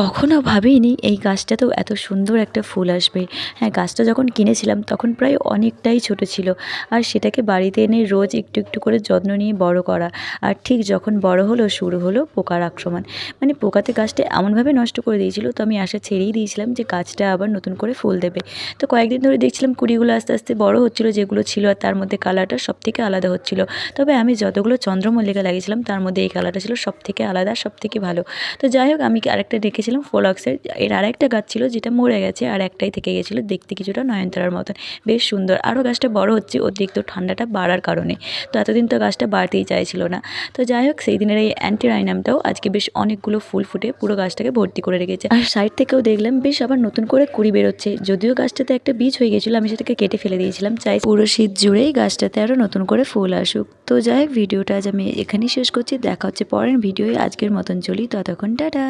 কখনো ভাবিনি এই গাছটাতেও এত সুন্দর একটা ফুল আসবে। হ্যাঁ, গাছটা যখন কিনেছিলাম তখন প্রায় অনেকটাই ছোট ছিল। আর সেটাকে বাড়িতে এনে রোজ একটু একটু করে যত্ন নিয়ে বড় করা। আর ঠিক যখন বড় হলো শুরু হলো পোকার আক্রমণ। মানে পোকাতে গাছটা এমনভাবে নষ্ট করে দিয়েছিল, তো আমি আশা ছেড়েই দিয়েছিলাম যে গাছটা আবার নতুন করে ফুল দেবে। তো কয়েকদিন ধরে দেখছিলাম কুড়িগুলো আস্তে আস্তে বড় হচ্ছিল, যেগুলো ছিল আর তার মধ্যে কালারটা সবথেকে আলাদা হচ্ছিল। তবে আমি যতগুলো চন্দ্রমল্লিকা লাগিয়েছিলাম তার মধ্যে এই কালারটা ছিল সবথেকে আলাদা, সবথেকে ভালো। তো যাই হোক, আমি আরেকটা রেখেছিলাম ফ্লক্সের, এর আরেকটা গাছ ছিল যেটা মরে গেছে, আর একটাই থেকে গেছিলো, দেখতে কিছুটা নয়নতারার মতন, বেশ সুন্দর। আরও গাছটা বড় হচ্ছে অতিরিক্ত ঠান্ডাটা বাড়ার কারণে। তো এতদিন তো গাছটা বাড়তেই চাইছিল না। তো যাই হোক, সেই দিনের এই অ্যান্টিরাইনামটাও আজকে বেশ অনেকগুলো ফুল ফুটে পুরো গাছটাকে ভর্তি করে রেখেছে। আর সাইড থেকেও দেখলাম বেশ আবার নতুন করে কুড়ি বেরোচ্ছে। যদিও গাছটাতে একটা বীজ হয়ে গেছিলো, আমি সেটাকে কেটে ফেলে দিয়েছিলাম, চাই পুরো শীত জুড়েই গাছটাতে আরও নতুন করে ফুল আসুক। তো যাই হোক, ভিডিওটা আজ আমি এখানেই শেষ করছি। দেখা হচ্ছে পরের ভিডিওয়ে। আজকের মতন চলি, ততক্ষণ টাটা।